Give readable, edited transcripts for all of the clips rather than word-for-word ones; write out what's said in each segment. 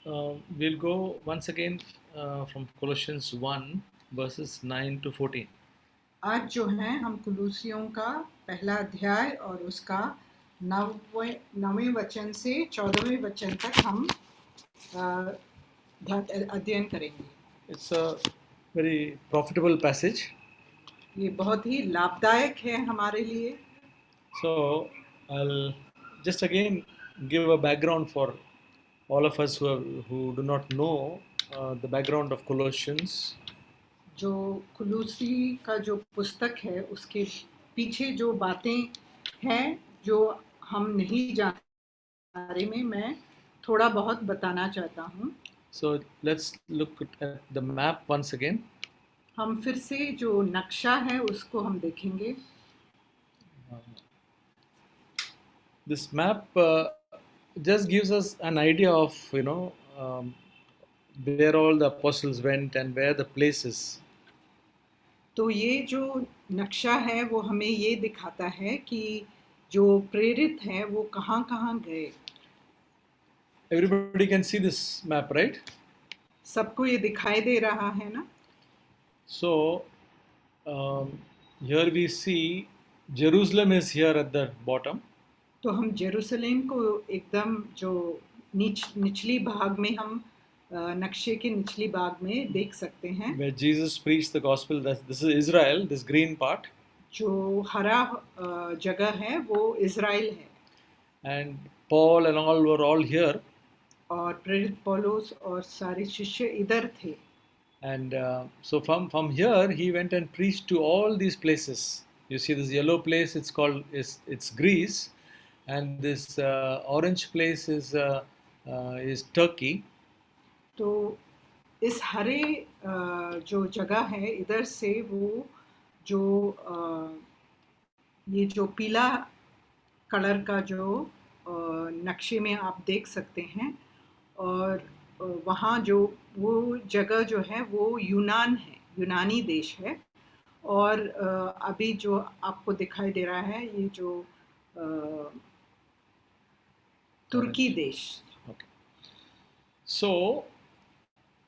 we'll go once again from Colossians 1, verses 9 to 14. आज जो है हम कुलूसियों का पहला अध्याय और उसका नवें वचन से 14वें वचन तक हम अध्ययन करेंगे। It's a very profitable passage. ये बहुत ही लाभदायक है हमारे लिए। So I'll just again give a background for all of us who do not know the background of Colossians. जो कुलूसी का जो पुस्तक है उसके पीछे जो बातें हैं जो हम नहीं जानते बारे में मैं थोड़ा बहुत बताना चाहता हूँ। So let's look at the map once again. हम फिर से जो नक्शा है उसको हम देखेंगे। This map just gives us an idea of where all the apostles went and where the places. तो ये जो नक्शा है वो हमें ये दिखाता है कि जो प्रेरित हैं वो कहाँ-कहाँ गए। Everybody can see this map, right? सबको ये दिखाई दे रहा है ना? So here we see Jerusalem is here at the bottom. तो हम जेरूसलेम को एकदम जो निचली भाग में हम नक्शे के निचली भाग में देख सकते हैं। Where Jesus preached the gospel. This is Israel, this green part. जो हरा जगह है वो इज़राइल है। And Paul and all were all here. और प्रेरित पौलुस और सारे शिष्य इधर थे। And so from here he went and preached to all these places. You see this yellow place, it's Greece, and this orange place is Turkey. तो इस हरे जो जगह है इधर से वो जो ये जो पीला कलर का जो नक्शे में आप देख सकते हैं और वहाँ जो वो जगह जो है वो यूनान है, यूनानी देश है। और अभी जो आपको दिखाई दे रहा है ये जो तुर्की देश। Okay. So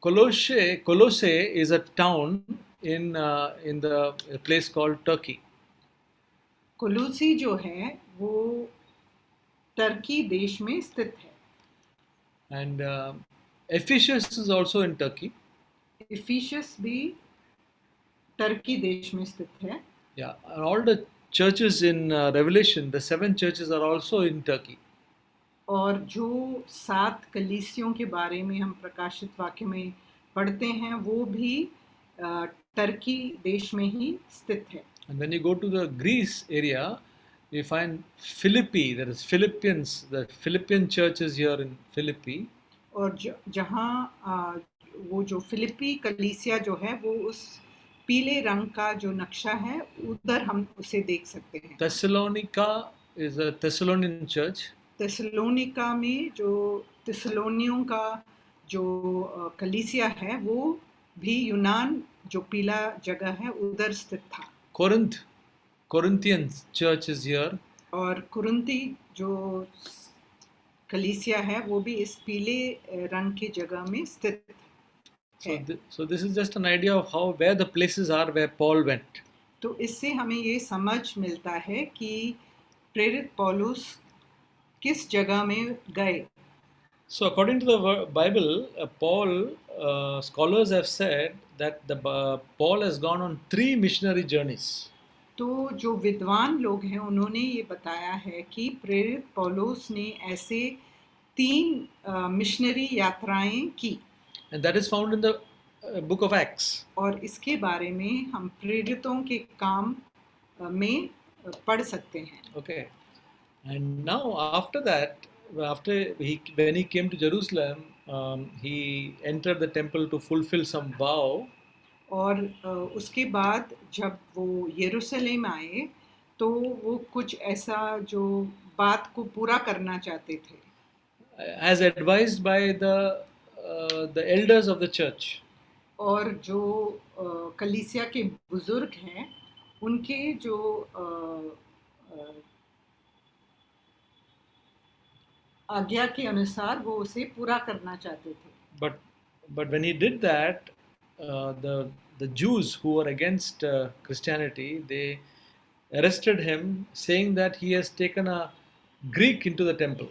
Colossae is a town in the place called Turkey. कुलूसी जो है वो टर्की देश में स्थित है। And Ephesus is also in Turkey. इफिशस भी टर्की देश में स्थित है। Yeah, and all the churches in Revelation, the 7 churches are also in Turkey. और जो 7 कलीसियों के बारे में हम प्रकाशित वाक्य में पढ़ते हैं वो भी टर्की देश में ही स्थित है। And when you go to the Greece area, you find Philippi, there is Philippians, the Philippian church is here in Philippi. और जहाँ वो जो फिलिपी कलीसिया जो है वो उस पीले रंग का जो नक्शा है उधर हम उसे देख सकते हैं। Thessalonica is a Thessalonian church. थेसलोनिका में जो थिस्सलुनीयों का जो कलीसिया है वो भी यूनान जो पीला जगह है उधर स्थित था। Corinthian church is here. और कुरिन्थी जो कलीसिया है वो भी इस पीले रंग की जगह में स्थित है। So this is just an idea of where the places are where Paul went. तो इससे हमें ये समझ मिलता है कि प्रेरित पौलुस किस जगह में गए। So according to the Bible, scholars have said that Paul has gone on 3 missionary journeys. तो जो विद्वान लोग हैं उन्होंने ये बताया है कि प्रेरित पौलुस ने ऐसे 3 मिशनरी यात्राएं की। And that is found in the book of Acts. और इसके बारे में हम प्रेरितों के काम में पढ़ सकते हैं। Okay. And now after that, when he came to Jerusalem, he entered the temple to fulfill some vow. और उसके बाद जब वो यरूशलेम आए तो वो कुछ ऐसा जो बात को पूरा करना चाहते थे। As advised by the elders of the church. और जो कलीसिया के बुजुर्ग हैं उनके जो आज्ञा के अनुसार वो उसे पूरा करना चाहते थे। But when he did that, the Jews who were against Christianity, they arrested him, saying that he has taken a Greek into the temple.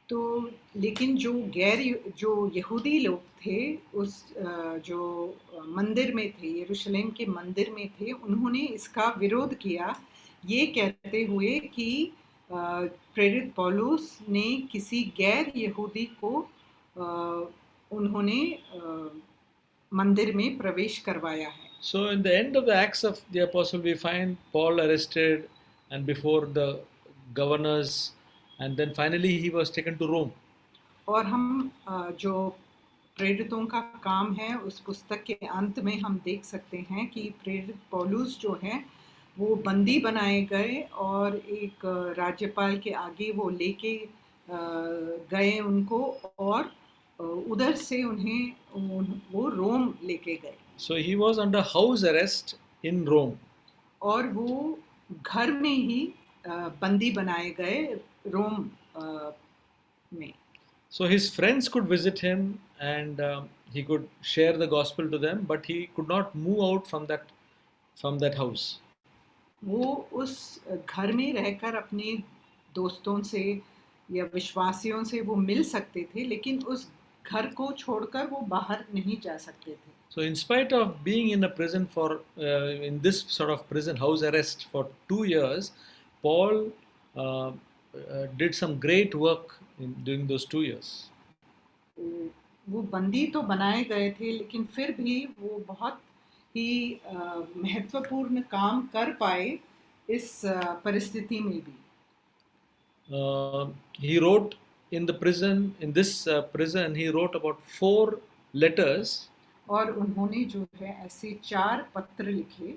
तो लेकिन जो यहूदी लोग थे उस जो मंदिर में थे, यरूशलेम के मंदिर में थे, उन्होंने इसका विरोध किया, ये कहते हुए कि प्रेरित पौलुस ने किसी गैर यहूदी को उन्होंने मंदिर में प्रवेश करवाया है। So in the end of the Acts of the Apostle, we find Paul arrested and before the governors, and then finally he was taken to Rome. और हम जो प्रेरितों का काम है उस पुस्तक के अंत में हम देख सकते हैं कि प्रेरित पौलुस जो है वो बंदी बनाए गए और एक राज्यपाल के आगे वो लेके गए उनको, और उधर से वो रोम लेके गए। So he was under house arrest in Rome. और वो घर में ही बंदी बनाए गए रोम में। So his friends could visit him and he could share the gospel to them, but he could not move out from that house. वो उस घर में रहकर अपने दोस्तों से या विश्वासियों से वो मिल सकते थे, लेकिन उस घर को छोड़कर वो बाहर नहीं जा सकते थे। So in spite of being in a prison for in this sort of prison house arrest for 2 years, Paul did some great work during those 2 years. वो बंदी तो बनाए गए थे, लेकिन फिर भी वो बहुत ही महत्वपूर्ण काम कर पाए इस परिस्थिति में भी। He wrote in this prison, he wrote about 4 letters. और उन्होंने जो है ऐसे 4 पत्र लिखे,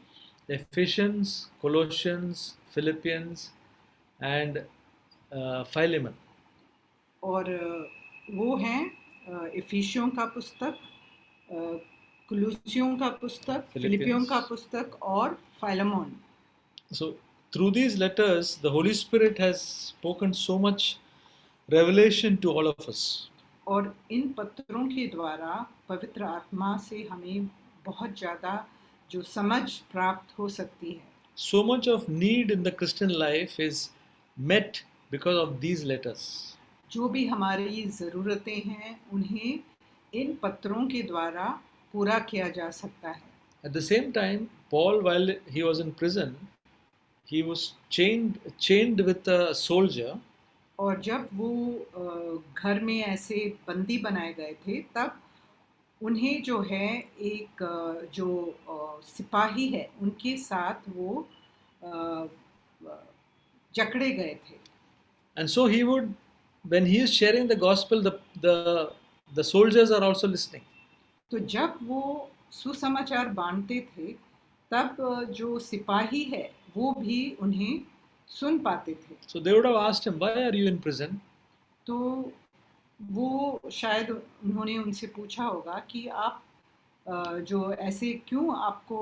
Ephesians, Colossians, Philippians and Philemon. और वो हैं इफिसियों का पुस्तक, कुलुसियों का पुस्तक, फिलिपियों का पुस्तक और फाइलेमोन। So through these letters, the Holy Spirit has spoken so much revelation to all of us. और इन पत्रों के द्वारा पवित्र आत्मा से हमें बहुत ज़्यादा जो समझ प्राप्त हो सकती है। So much of need in the Christian life is met because of these letters. जो भी हमारी ज़रूरतें हैं उन्हें इन पत्रों के द्वारा पूरा किया जा सकता है। At the same time, Paul, while he was in prison, he was chained with a soldier. और जब वो घर में ऐसे बंदी बनाए गए थे, तब उन्हें जो है एक जो सिपाही है उनके साथ वो जकड़े गए थे। And so he would, when he is sharing the gospel, the soldiers are also listening. तो जब वो सुसमाचार बांटते थे, तब जो सिपाही है वो भी उन्हें सुन पाते थे। So they would have asked him, why are you in prison? तो वो शायद उन्होंने उनसे पूछा होगा कि आप जो ऐसे क्यों आपको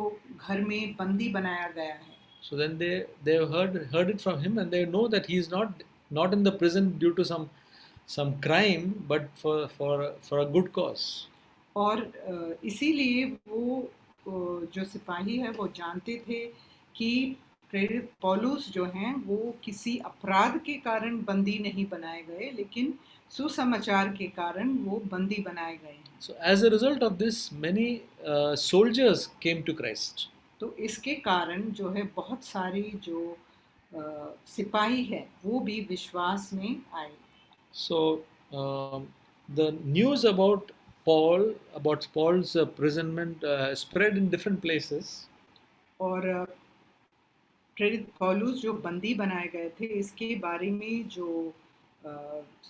घर में बंदी बनाया गया है। So then they heard it from him, and they know that he is not in the prison due to some crime, but for a good cause. और इसीलिए वो जो सिपाही है वो जानते थे कि प्रेरित पौलुस जो हैं वो किसी अपराध के कारण बंदी नहीं बनाए गए, लेकिन सुसमाचार के कारण वो बंदी बनाए गए हैं। So as a result of this, many soldiers came to Christ. तो इसके कारण जो है बहुत सारी जो सिपाही है वो भी विश्वास में आए। So the news about Paul's imprisonment spread in different places. और प्रेरित पौलुस जो बंदी बनाए गए थे इसके बारे में जो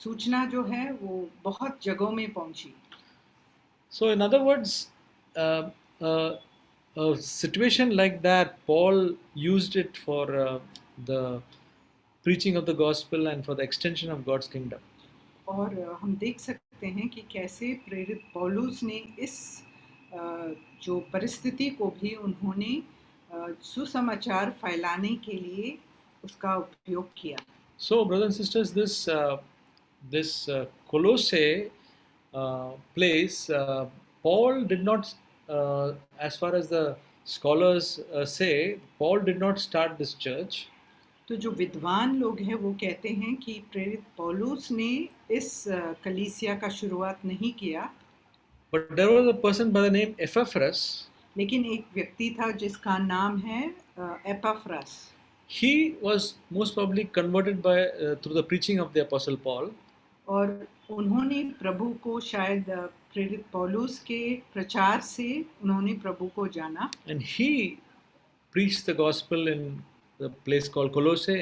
सूचना जो है वो बहुत जगहों में पहुंची। So in other words, a situation like that, Paul used it for the preaching of the gospel and for the extension of God's kingdom. और हम देख सकते हैं कि कैसे प्रेरित पौलुस ने इस जो परिस्थिति को भी उन्होंने सुसमाचार फैलाने के लिए उसका उपयोग किया। So brothers and sisters, this this Colossae place, Paul did not, as far as the scholars say, Paul did not start this church. तो जो विद्वान लोग हैं वो कहते हैं कि प्रेरित पौलुस ने इस कलीसिया का शुरुआत नहीं किया, But there was a person by the name Epaphras. लेकिन एक व्यक्ति था जिसका नाम है Epaphras. He was most probably converted by through the preaching of the Apostle Paul. और उन्होंने प्रभु को शायद प्रेरित पौलुस के प्रचार से उन्होंने प्रभु को जाना, And he preached the gospel in the place called Colossae,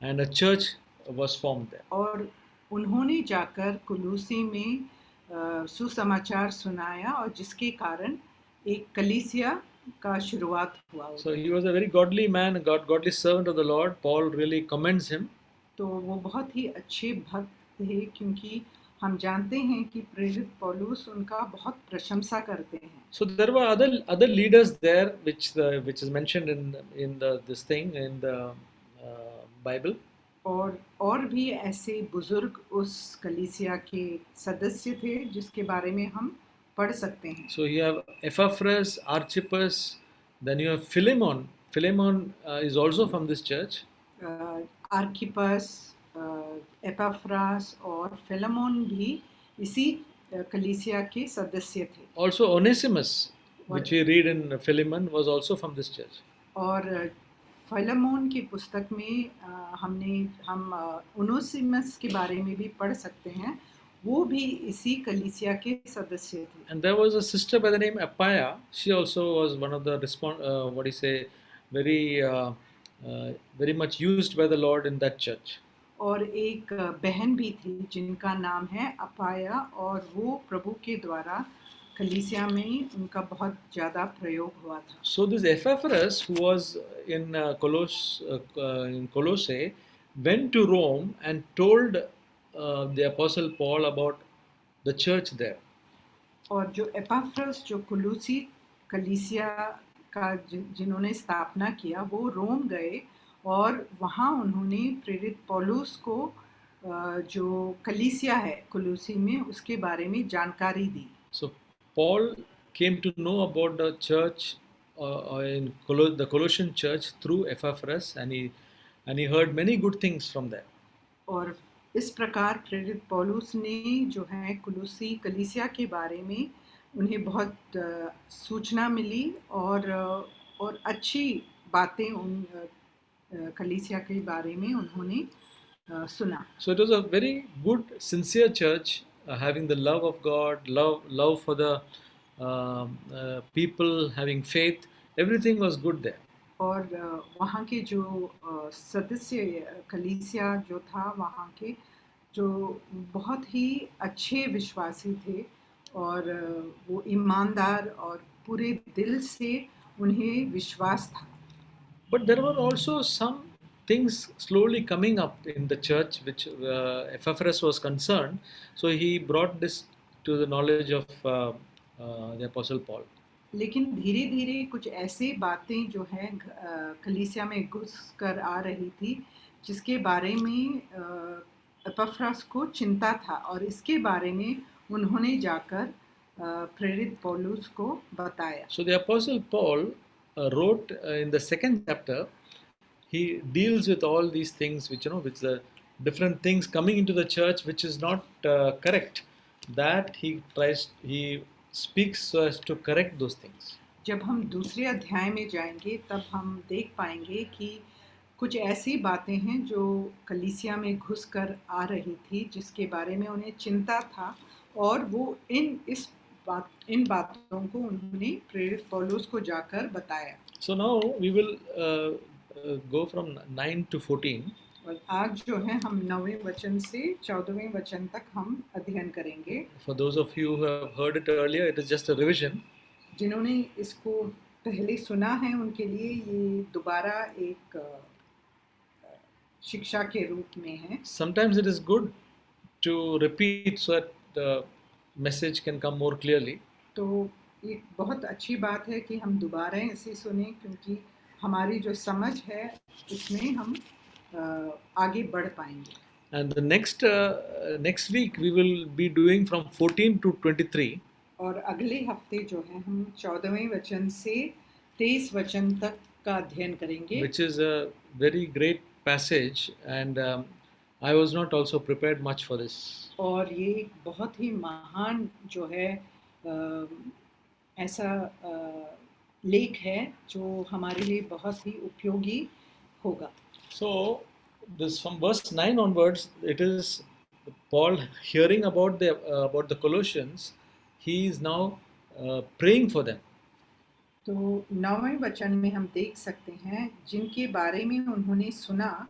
and a church was formed there. और उन्होंने जाकर कुलूसी में सुसमाचार सुनाया और जिसके कारण एक कलीसिया का शुरुआत हुआ. So he was a very godly man, a godly servant of the Lord. Paul really commends him. तो वो बहुत ही अच्छे भक्त थे, क्योंकि हम जानते हैं कि प्रेरित पौलुस उनका बहुत प्रशंसा करते हैं. So there were other leaders there, which is mentioned in this thing in the Bible. और भी ऐसे बुजुर्ग उस कलीसिया के सदस्य थे जिसके बारे में हम पढ़ सकते हैं. So you have Epaphras, Archippus, then you have Philemon. Philemon is also from this church. आर्किपस, Epaphras और फिलेमोन भी इसी कलीसिया के सदस्य थे. Also Onesimus, which we read in Philemon, was also from this church. और फिलेमोन की पुस्तक में हम ओनेसिमस के बारे में भी पढ़ सकते हैं, वो भी इसी कलीसिया के सदस्य थे. And there was a sister by the name Apphia. She also was one of the very much used by the Lord in that church. और एक बहन भी थी जिनका नाम है अपाया, और वो प्रभु के द्वारा कलीसिया में उनका बहुत ज़्यादा प्रयोग हुआ था. So this Epaphras, who was in Colossae, went to Rome and told the Apostle Paul about the church there. और जो एपाफ्रस जो कुलूसी कलीसिया का जिन्होंने स्थापना किया, वो रोम गए और वहाँ उन्होंने प्रेरित पौलुस को जो कलीसिया है कुलूसी में उसके बारे में जानकारी दी. So Paul came to know about the church in the Colossian church through Epaphras, and he heard many good things from there. और इस प्रकार प्रेरित पौलुस ने जो है कुलूसी कलीसिया के बारे में उन्हें बहुत सूचना मिली और अच्छी बातें उन कलीसिया के बारे में उन्होंने सुना. So it was a very good, sincere church, having the love of God, love for the people, having faith. Everything was good there. और वहाँ के जो सदस्य कलीसिया जो था वहाँ के जो बहुत ही अच्छे विश्वासी थे और वो ईमानदार और पूरे दिल से उन्हें विश्वास था. But there were also some things slowly coming up in the church which Epaphras was concerned. So he brought this to the knowledge of the Apostle Paul. लेकिन धीरे धीरे कुछ ऐसे बातें जो हैं कलीसिया में घुस कर आ रही थी जिसके बारे में एपाफ्रास को चिंता था, और इसके बारे में उन्होंने जाकर प्रेरित पौलुस को बताया. So the Apostle Paul wrote in the second chapter, he deals with all these things which the different things coming into the church which is not correct, that he speaks so as to correct those things. जब हम दूसरे अध्याय में जाएंगे तब हम देख पाएंगे कि कुछ ऐसी बातें हैं जो कलीसिया में घुस कर आ रही थी जिसके बारे में उन्हें चिंता था, और वो इन बातों को उन्होंने प्रेरित पौलुस को जाकर बताया. So now we will go from 9 to 14. और आज जो है हम 9वें वचन से 14वें वचन तक हम अध्ययन करेंगे. For those of you who have heard it earlier, it is just a revision. जिन्होंने इसको पहले सुना है उनके लिए ये दोबारा एक शिक्षा के रूप में है. Sometimes it is good to repeat so that the message can come more clearly. तो एक बहुत अच्छी बात है कि हम दोबारा इसे सुने, क्योंकि हमारी जो समझ है उसमें हम आगे बढ़ पाएंगे. And the next week we will be doing from 14 to 23. और अगले हफ्ते जो है हम 14वें वचन से 23 वचन तक का अध्ययन करेंगे, which is a very great passage, and I was not also prepared much for this. और ये एक बहुत ही महान जो है ऐसा लेख है जो हमारे लिए बहुत ही उपयोगी होगा. So this from verse 9 onwards, it is Paul hearing about the Colossians. He is now praying for them. तो 9वें वचन में हम देख सकते हैं जिनके बारे में उन्होंने सुना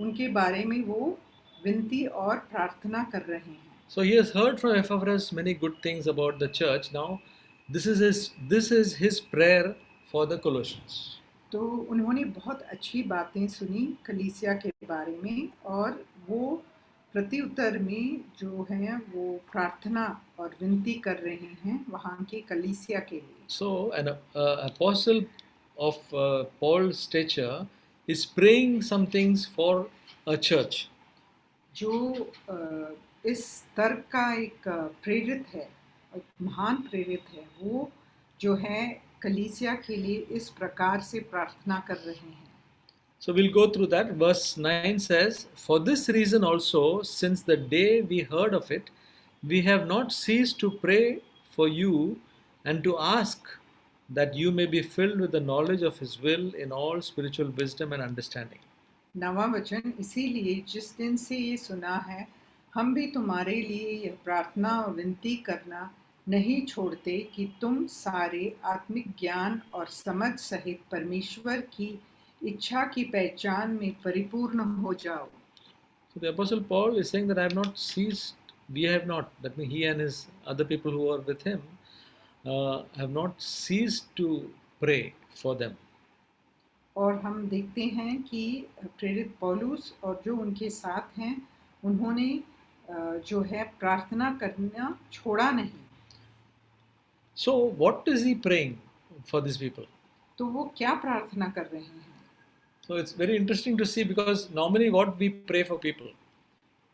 उनके बारे में वो विनती और प्रार्थना कर रहे हैं. So he has heard from Epaphras many good things about the church. Now this is his prayer for the Colossians. तो उन्होंने बहुत अच्छी बातें सुनी कलीसिया के बारे में और वो प्रत्युत्तर में जो है वो प्रार्थना और विनती कर रहे हैं वहाँ के कलीसिया के लिए. So an apostle of Paul's stature is praying some things for a church. जो इस स्तर का एक प्रेरित है, एक महान प्रेरित है, वो जो है कलीसिया के लिए इस प्रकार से प्रार्थना कर रहे हैं. So we'll go through that. Verse 9 says, "For this reason also, since the day we heard of it, we have not ceased to pray for you and to ask that you may be filled with the knowledge of His will in all spiritual wisdom and understanding." 9वां वचन, इसीलिए जिस दिन से ये सुना है हम भी तुम्हारे लिए यह प्रार्थना और विनती करना नहीं छोड़ते कि तुम सारे आत्मिक ज्ञान और समझ सहित परमेश्वर की इच्छा की पहचान में परिपूर्ण हो जाओ. So the Apostle Paul is saying that I have not ceased, we have not, that means he and his other people who are with him have not ceased to pray for them. और हम देखते हैं कि प्रेरित पौलुस और जो उनके साथ हैं उन्होंने जो है प्रार्थना करना छोड़ा नहीं. So what is he praying for these people? तो वो क्या प्रार्थना कर रहे हैं? So it's very interesting to see, because normally what we pray for people.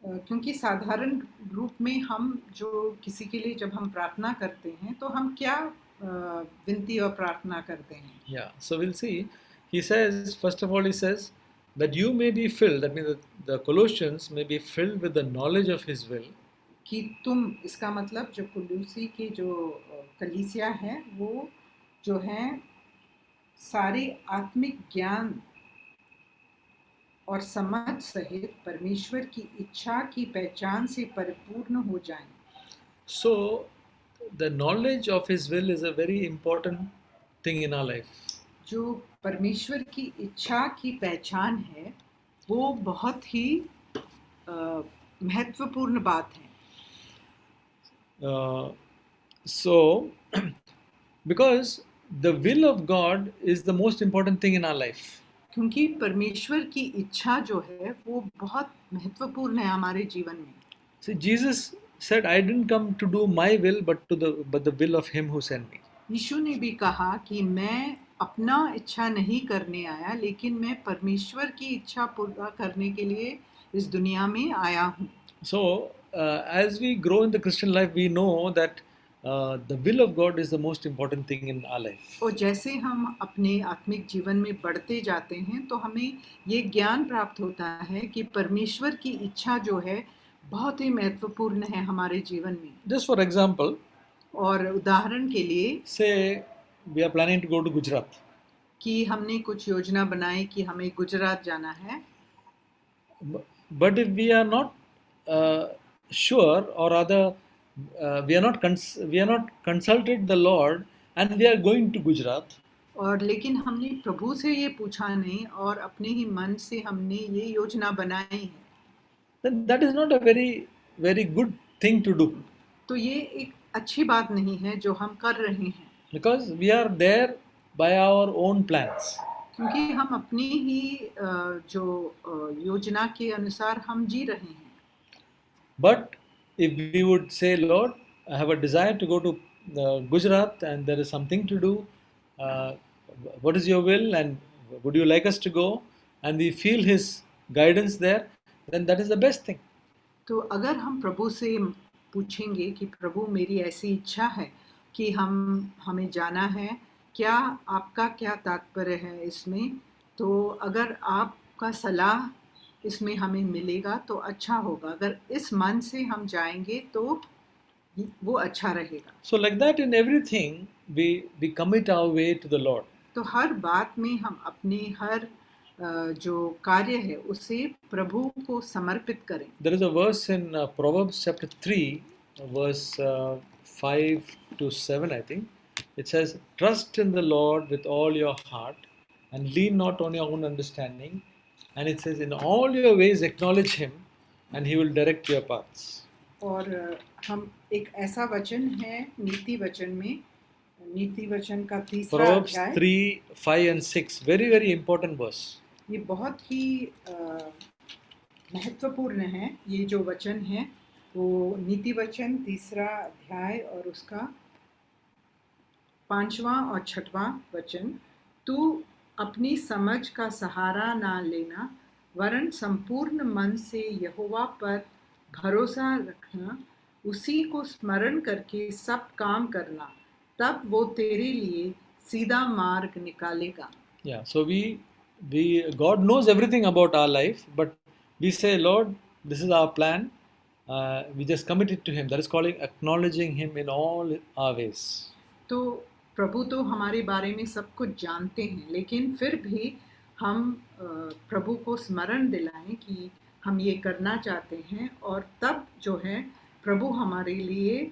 क्योंकि साधारण रूप में हम जो किसी के लिए जब हम प्रार्थना करते हैं तो हम क्या विनती और प्रार्थना करते हैं? Yeah, so we'll see. He says, first of all, he says that you may be filled, that means that the Colossians may be filled with the knowledge of His will. कि तुम, इसका मतलब जो कुलूसी की जो कलीसिया है वो जो है सारे आत्मिक ज्ञान और समझ सहित परमेश्वर की इच्छा की पहचान से परिपूर्ण हो जाएं. So the knowledge of His will is a very important thing in our life. जो परमेश्वर की इच्छा की पहचान है वो बहुत ही महत्वपूर्ण बात है. So because the will of God is the most important thing in our life. क्योंकि परमेश्वर की इच्छा जो है वो बहुत महत्वपूर्ण है हमारे जीवन में. See, Jesus said, "I didn't come to do my will, but the will of Him who sent me." यीशु ने भी कहा कि मैं अपना इच्छा नहीं करने आया लेकिन मैं परमेश्वर की इच्छा पूरा करने के लिए इस दुनिया में आया हूँ. So as we grow in the Christian life, we know that the will of God is the most important thing in our life. और जैसे हम अपने आत्मिक जीवन में बढ़ते जाते हैं तो हमें ये ज्ञान प्राप्त होता है कि परमेश्वर की इच्छा जो है बहुत ही महत्वपूर्ण है हमारे जीवन में. Just for example, और उदाहरण के लिए say we are planning to go to Gujarat. कि हमने कुछ योजना बनाई कि हमें गुजरात जाना है. But if we are not sure, or rather we are not consulted the Lord and we are going to Gujarat. और लेकिन हमने प्रभु से ये पूछा नहीं और अपने ही मन से हमने ये योजना बनाई है. Then that is not a very very good thing to do. तो ये एक अच्छी बात नहीं है जो हम कर रहे हैं. Because we are there by our own plans. क्योंकि हम अपनी ही जो योजना के अनुसार हम जी रहे हैं. But if we would say, Lord, I have a desire to go to Gujarat and there is something to do, what is your will and would you like us to go? And we feel His guidance there, then that is the best thing. तो अगर हम प्रभु से पूछेंगे कि प्रभु मेरी ऐसी इच्छा है कि हमें जाना है, क्या आपका क्या तात्पर्य है इसमें? तो अगर आपका सलाह इसमें हमें मिलेगा तो अच्छा होगा। अगर इस मन से हम जाएंगे तो वो अच्छा रहेगा। So, like that, in everything, we commit our way to the Lord. तो हर बात में हम अपने हर जो कार्य है उसे प्रभु को समर्पित करें। There is a verse in Proverbs chapter 3, verse 5 to 7, I think. It says, "Trust in the Lord with all your heart and lean not on your own understanding." And it says, "In all your ways acknowledge Him, and He will direct your paths." और हम एक ऐसा वचन है नीति वचन का तीसरा Proverbs अध्याय, 3, 5, and 6. Very, very important verse. ये बहुत ही महत्वपूर्ण है। ये जो वचन है वो नीति वचन तीसरा अध्याय और उसका 5वां और 6वां वचन। तू अपनी समझ का सहारा ना लेना, वरन संपूर्ण मन से यहोवा पर भरोसा रखना, उसी को स्मरण करके सब काम करना, तब वो तेरे लिए सीधा मार्ग निकालेगा। Yeah, so God knows everything about our life, but we say, Lord, this is our plan. We just commit it to Him. That is calling acknowledging Him in all our ways. तो प्रभु तो हमारे बारे में सब कुछ जानते हैं, लेकिन फिर भी हम प्रभु को स्मरण दिलाएं कि हम ये करना चाहते हैं, और तब जो है प्रभु हमारे लिए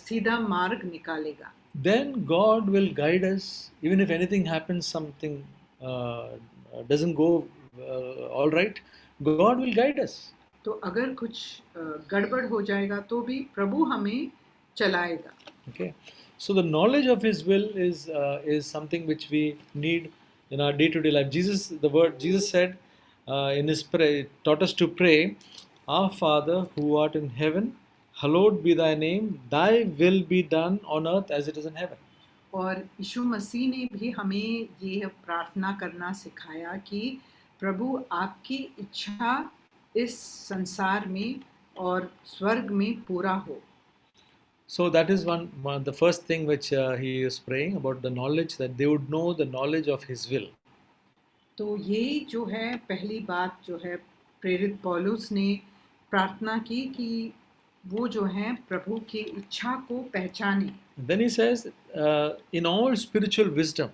सीधा मार्ग निकालेगा। Then God will guide us, even if anything happens, something doesn't go all right, God will guide us. तो अगर कुछ गड़बड़ हो जाएगा तो भी प्रभु हमें चलाएगा। Okay, so the knowledge of His will is something which we need in our day-to-day life. Jesus said in His prayer, taught us to pray, "Our Father who art in heaven, hallowed be Thy name. Thy will be done on earth as it is in heaven." और यीशु मसीह ने भी हमें ये प्रार्थना करना सिखाया कि प्रभु आपकी इच्छा इस संसार में और स्वर्ग में पूरा हो। So that is the first thing which he is praying about, the knowledge, that they would know the knowledge of His will. तो ये जो है पहली बात जो है प्रेरित पौलुस ने प्रार्थना की कि वो जो है प्रभु की इच्छा को पहचाने। Then he says, in all spiritual wisdom.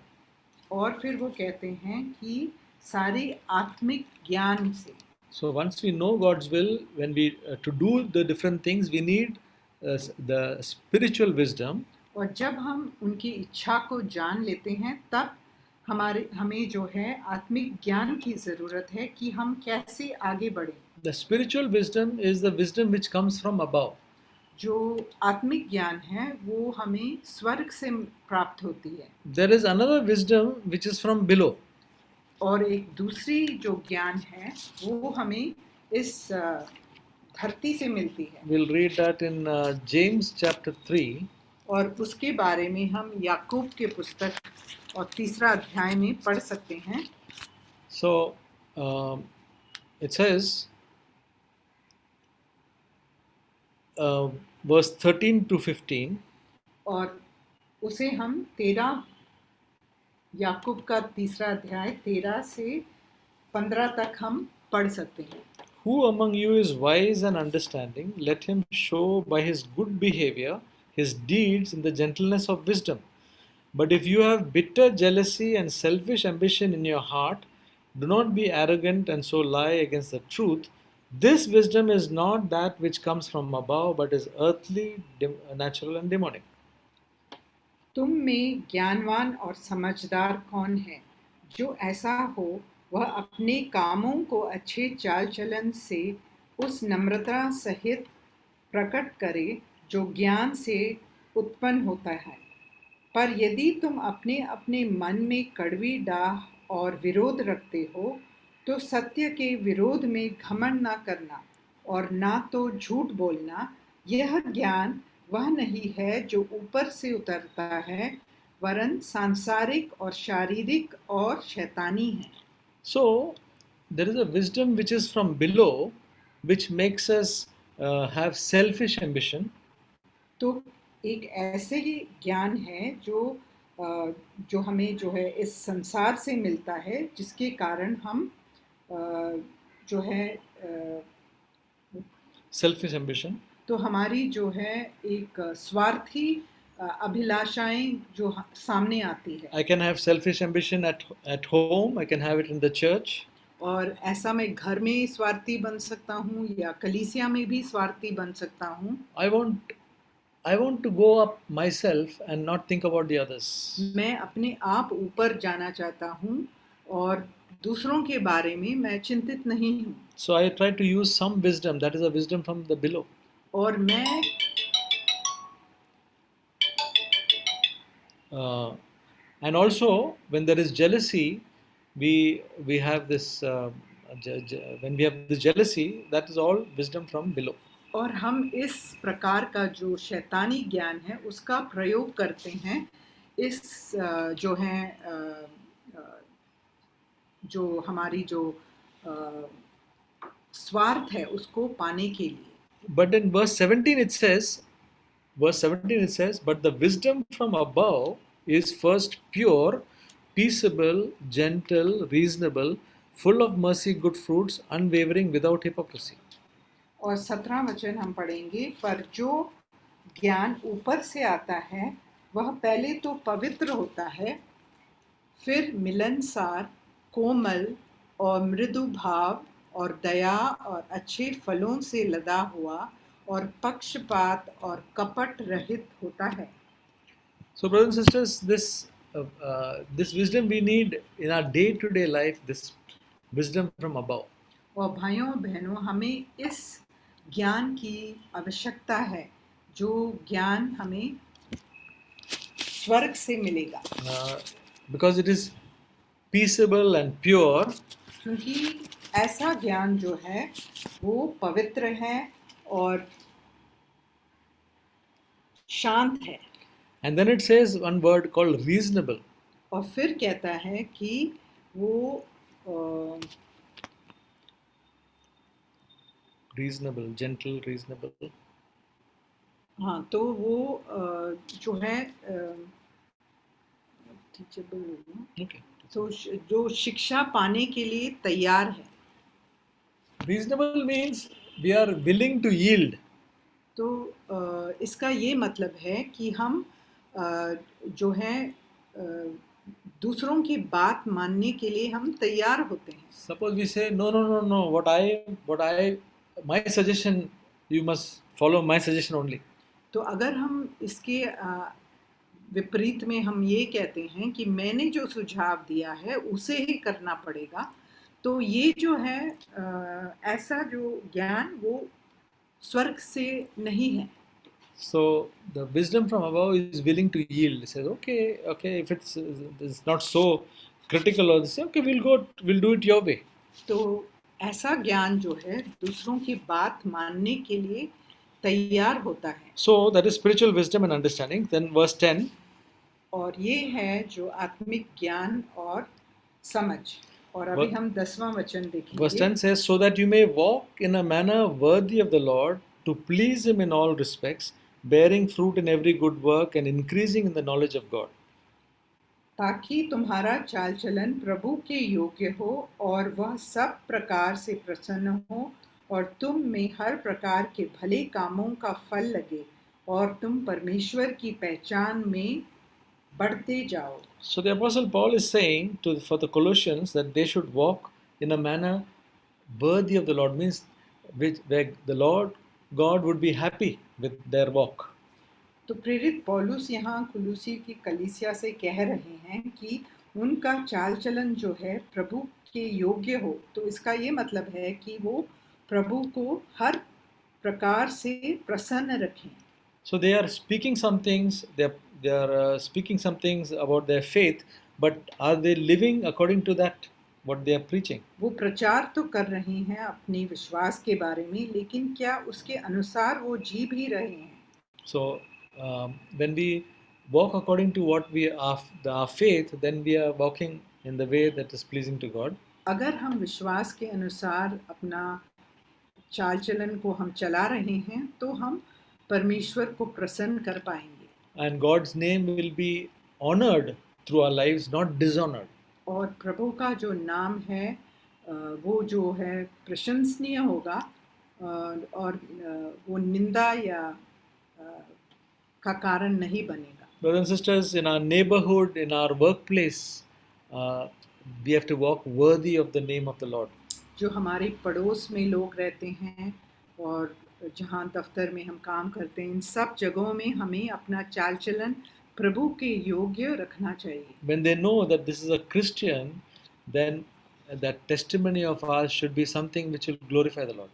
और फिर वो कहते हैं कि सारे आत्मिक ज्ञान से। So once we know God's will, when we to do the different things, we need the spiritual wisdom. और जब हम उनकी इच्छा को जान लेते हैं तब हमें जो है आत्मिक ज्ञान की ज़रूरत है कि हम कैसे आगे बढ़ें। The spiritual wisdom is the wisdom which comes from above. जो आत्मिक ज्ञान है वो हमें स्वर्ग से प्राप्त होती है। There is another wisdom which is from below. और एक दूसरी जो ज्ञान है वो हमें इस धरती से मिलती है। We'll read that in James chapter 3. और उसके बारे में हम याकूब के पुस्तक और तीसरा अध्याय में पढ़ सकते हैं। So it says, verse 13 to 15. और उसे हम 13 याकूब का तीसरा अध्याय 13 से 15 तक हम पढ़ सकते हैं। Who among you is wise and understanding? Let him show by his good behavior his deeds in the gentleness of wisdom. But if you have bitter jealousy and selfish ambition in your heart, do not be arrogant and so lie against the truth. This wisdom is not that which comes from above, but is earthly, natural and demonic. तुम में ज्ञानवान और समझदार कौन है? जो ऐसा हो वह अपने कामों को अच्छे चाल चलन से उस नम्रता सहित प्रकट करे जो ज्ञान से उत्पन्न होता है। पर यदि तुम अपने अपने मन में कड़वी डाह और विरोध रखते हो तो सत्य के विरोध में घमंड ना करना और ना तो झूठ बोलना। यह ज्ञान वह नहीं है जो ऊपर से उतरता है, वरन सांसारिक और शारीरिक और शैतानी है। So there is a wisdom which is from below, which makes us have selfish ambition. तो एक ऐसे ही ज्ञान है जो हमें जो है इस संसार से मिलता है, जिसके कारण हम अ, जो है Selfish ambition. तो हमारी जो है एक स्वार्थी अभिलाषाएं जो सामने आती है। I can have selfish ambition at home. I can have it in the church. और ऐसा मैं घर में स्वार्थी बन सकता हूँ या कलीसिया में भी स्वार्थी बन सकता हूँ। I want to go up myself and not think about the others. मैं अपने आप ऊपर जाना चाहता हूँ और दूसरों के बारे में मैं चिंतित नहीं हूँ। So I try to use some wisdom, that is a wisdom from the below. और मैं And also when there is jealousy, we have this when we have the jealousy, that is all wisdom from below. और हम इस प्रकार का जो शैतानी ज्ञान है उसका प्रयोग करते हैं इस जो है जो हमारी जो स्वार्थ है उसको पाने के लिए। But in verse 17 it says, but the wisdom from above is first pure, peaceable, gentle, reasonable, full of mercy, good fruits, unwavering, without hypocrisy. और 17 वचन हम पढ़ेंगे, पर जो ज्ञान ऊपर से आता है वह पहले तो पवित्र होता है, फिर मिलनसार, कोमल और मृदु भाव और दया और अच्छे फलों से लदा हुआ और पक्षपात और कपट रहित होता है। So brothers and sisters, this wisdom we need in our day-to-day life, this wisdom from above. और भाइयों बहनों, हमें इस ज्ञान की आवश्यकता है जो ज्ञान हमें स्वर्ग से मिलेगा। Because it is peaceable and pure. क्योंकि ऐसा ज्ञान जो है वो पवित्र है और शांत है। And then it says one word called reasonable. और फिर कहता है कि वो reasonable, gentle, reasonable. हाँ, तो वो जो है Okay. तो जो शिक्षा पाने के लिए तैयार है। Reasonable means we are willing to yield. तो इसका ये मतलब है कि हम जो है दूसरों की बात मानने के लिए हम तैयार होते हैं। Suppose we say no, my suggestion, you must follow my suggestion only. तो अगर हम इसके विपरीत में हम ये कहते हैं कि मैंने जो सुझाव दिया है उसे ही करना पड़ेगा, तो ये जो है ऐसा जो ज्ञान वो स्वर्ग से नहीं है। So the wisdom from above is willing to yield. It says, okay, if it's not so critical, or they say, okay, we'll do it your way. तो ऐसा ज्ञान जो है दूसरों की बात मानने के लिए तैयार होता है। So that is spiritual wisdom and understanding. Then verse 10. और ये है जो आत्मिक ज्ञान और समझ। और अभी हम 10वां वचन देखेंगे। Verse 10 says, so that you may walk in a manner worthy of the Lord, to please Him in all respects, bearing fruit in every good work and increasing in the knowledge of God. ताकि तुम्हारा चाल चलन प्रभु के योग्य हो और वह सब प्रकार से प्रसन्न हो और तुम में हर प्रकार के भले कामों का फल लगे और तुम परमेश्वर की पहचान में बढ़ते जाओ। So the Apostle Paul is saying for the Colossians that they should walk in a manner worthy of the Lord, means where the Lord God would be happy with their walk. तो प्रेरित पौलुस यहाँ कुलुसी की कलीसिया से कह रहे हैं कि उनका चाल चलन जो है प्रभु के योग्य हो। तो इसका ये मतलब है कि वो प्रभु को हर प्रकार से प्रसन्न रखें। So they are speaking some things, they are speaking some things about their faith, but are they living according to that what they are preaching? वो प्रचार तो कर रहे हैं अपने विश्वास के बारे में, लेकिन क्या उसके अनुसार वो जी भी रहे हैं? So when we walk according to what we are, our faith, then we are walking in the way that is pleasing to God. अगर हम विश्वास के अनुसार अपना चाल चलन को हम चला रहे हैं तो हम परमेश्वर को प्रसन्न कर पाएंगे And God's name will be honored through our lives, not dishonored. और प्रभु का जो नाम है वो जो है प्रशंसनीय होगा और वो निंदा या का कारण नहीं बनेगा. Brothers and sisters, in our neighborhood, in our workplace, we have to walk worthy of the name of the Lord. जो हमारे पड़ोस में लोग रहते हैं और जहाँ दफ्तर में हम काम करते हैं इन सब जगहों में हमें अपना चाल चलन प्रभु के योग्य रखना चाहिए. When they know that this is a Christian, then that testimony of ours should be something which will glorify the Lord.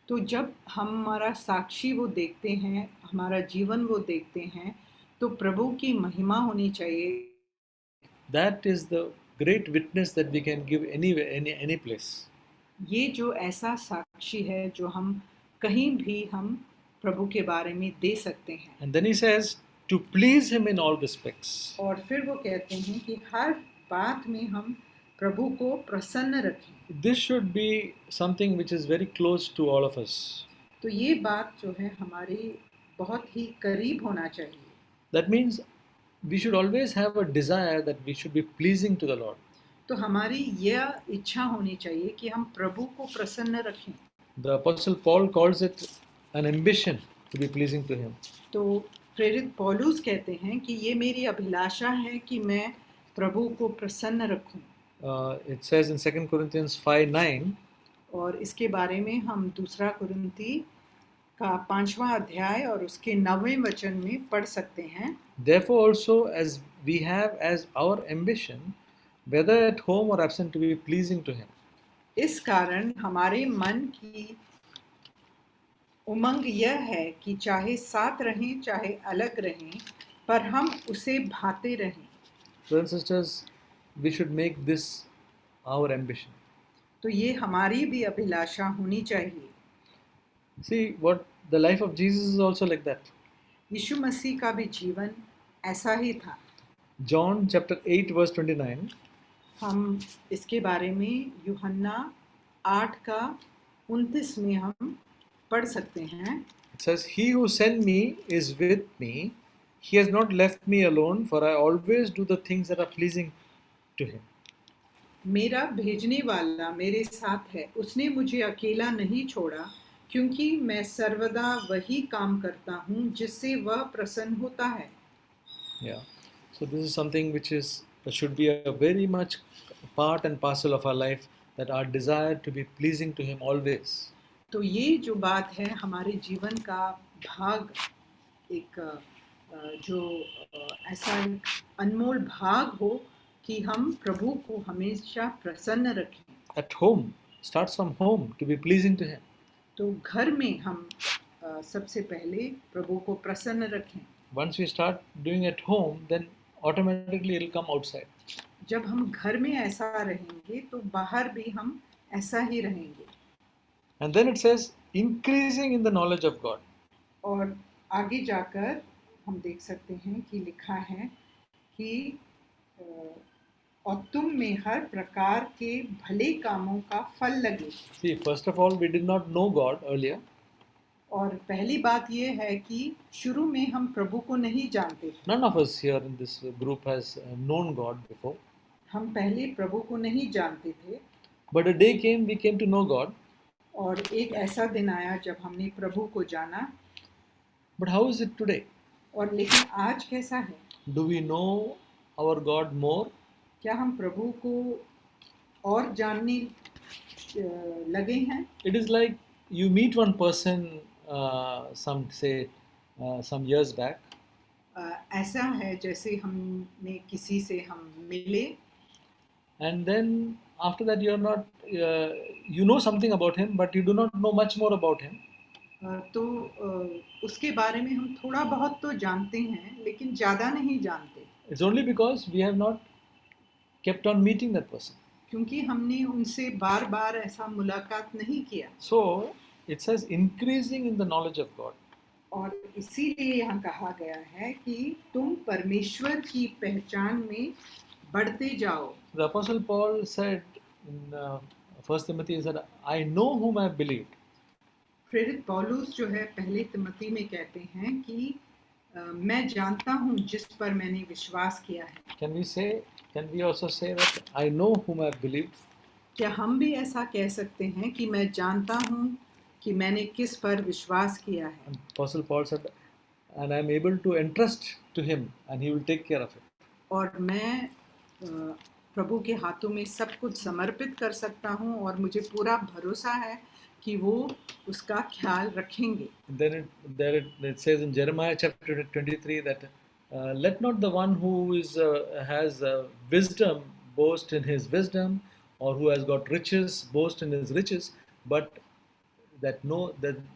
तो जब हमारा साक्षी वो देखते हैं, हमारा जीवन वो देखते हैं, तो प्रभु की महिमा होनी चाहिए. That is the great witness that we can give anywhere, any place. ये जो ऐसा साक्षी है जो हम कहीं भी हम प्रभु के बारे में दे सकते हैं. And then he says to please him in all respects. और फिर वो कहते हैं कि हर बात में हम प्रभु को प्रसन्न रखें. This should be something which is very close to all of us. तो ये बात जो है हमारे बहुत ही करीब होना चाहिए. That means we should always have a desire that we should be pleasing to the Lord. तो हमारी यह इच्छा होनी चाहिए कि हम प्रभु को प्रसन्न रखें. The Apostle Paul calls it an ambition to be pleasing to him. तो प्रेरित पौलुस कहते हैं कि ये मेरी अभिलाषा है कि मैं प्रभु को प्रसन्न रखूं. It says in 2 Corinthians 5:9, और इसके बारे में हम दूसरा कुरिन्ती का 5वां अध्याय और उसके 9वें वचन में पढ़ सकते हैं. Therefore also as we have as our ambition, whether at home or absent, to be pleasing to him. इस कारण हमारे मन की उमंग यह है कि चाहे साथ रहें चाहे अलग रहें पर हम उसे भाते रहें. Brothers and sisters, we should make this our ambition. तो ये हमारी भी अभिलाषा होनी चाहिए. See, what the life of Jesus is also like that. यीशु मसीह का भी जीवन ऐसा ही था. John chapter 8 verse 29. हम इसके बारे में यूहन्ना 8 का 29 में हम पढ़ सकते हैं. It says, "He who sent me is with me. He has not left me alone, for I always do the things that are pleasing to him." मेरा भेजने वाला मेरे साथ है, उसने मुझे अकेला नहीं छोड़ा, क्योंकि मैं सर्वदा वही काम करता हूँ जिससे वह प्रसन्न होता है. Yeah. So this is something which should be a very much part and parcel of our life, that our desire to be pleasing to him always. तो ये जो बात है हमारे जीवन का भाग, एक जो ऐसा एक अनमोल भाग हो कि हम प्रभु को हमेशा प्रसन्न रखें. At home, starts from home, to be pleasing to him. तो घर में हम सबसे पहले प्रभु को प्रसन्न रखें. Once we start doing at home, then automatically it will come outside. जब हम घर में ऐसा रहेंगे तो बाहर भी हम ऐसा ही रहेंगे. And then it says, increasing in the knowledge of God. और आगे जाकर हम देख सकते हैं कि लिखा है कि और तुम में हर प्रकार के भले कामों का फल लगे. See, first of all, we did not know God earlier. और पहली बात ये है कि शुरू में हम प्रभु को नहीं जानते थे. None of us here in this group has known God before. हम पहले प्रभु को नहीं जानते थे. But a day came, we came to know God. और एक ऐसा दिन आया जब हमने प्रभु को जाना. But how is it today? और लेकिन आज कैसा है? Do we know our God more? क्या हम प्रभु को और जानने लगे हैं? It is like you meet one person, some years back, ऐसा है जैसे हमने किसी से हम मिले and then after that you are not, you know something about him, but you do not know much more about him. तो उसके बारे में हम थोड़ा बहुत तो जानते हैं लेकिन ज़्यादा नहीं जानते. It's only because we have not kept on meeting that person. क्योंकि हमने उनसे बार बार ऐसा मुलाकात नहीं किया. So it says increasing in the knowledge of God. और इसीलिए यहाँ कहा गया है कि तुम परमेश्वर की पहचान में बढ़ते जाओ. The Apostle Paul said in 1 Timothy, he said, "I know whom I have believed." प्रेरित पौलुस जो है पहले तिमोथी में कहते हैं कि मैं जानता हूँ जिस पर मैंने विश्वास किया है। Can we also say that I know whom I have believed? क्या हम भी ऐसा कह सकते हैं कि मैं जानता हूँ कि मैंने किस पर विश्वास किया है? And Apostle Paul said, and I am able to entrust to him, and he will take care of it. और मैं प्रभु के हाथों में सब कुछ समर्पित कर सकता हूँ और मुझे पूरा भरोसा है कि वो उसका ख्याल रखेंगे। It says in Jeremiah chapter 23 that let not the one who has wisdom boast in his wisdom, or who has got riches boast in his riches, but that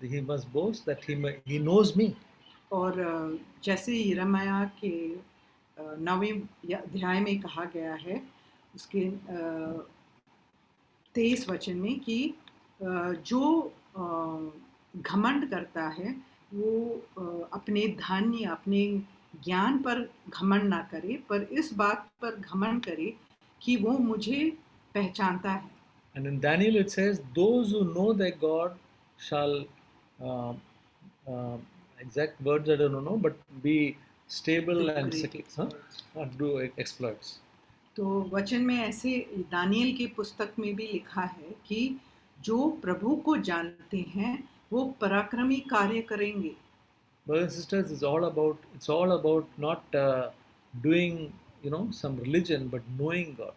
he must boast that he knows me. और जैसे यिर्मयाह के 9वें अध्याय में कहा गया है उसके 23 वचन में कि जो घमंड करता है वो अपने धन या अपने ज्ञान पर घमंड ना करे, पर इस बात पर घमंड करे कि वो मुझे पहचानता है। And in Daniel it says, those who know their God shall, uh, exact words I don't know, but be stable and secure, do exploits. तो वचन में ऐसे दानियल की पुस्तक में भी लिखा है कि जो प्रभु को जानते हैं वो पराक्रमी कार्य करेंगे। Brothers and sisters, it's all about not doing some religion, but knowing God.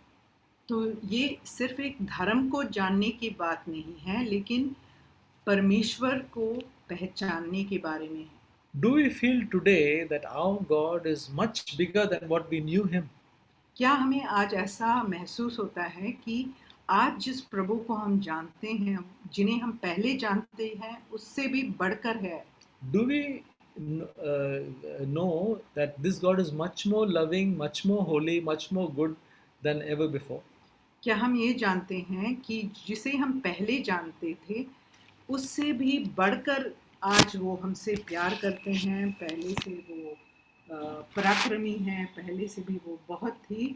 तो ये सिर्फ एक धर्म को जानने की बात नहीं है, लेकिन परमेश्वर को पहचानने के बारे में है। Do we feel today that our God is much bigger than what we knew Him? क्या हमें आज ऐसा महसूस होता है कि आज जिस प्रभु को हम जानते हैं, जिन्हें हम पहले जानते हैं, उससे भी बढ़कर है? Do we know that this God is much more loving, much more holy, much more good than ever before? क्या हम ये जानते हैं कि जिसे हम पहले जानते थे उससे भी बढ़कर आज वो हमसे प्यार करते हैं, पहले से वो पराक्रमी हैं, पहले से भी वो बहुत ही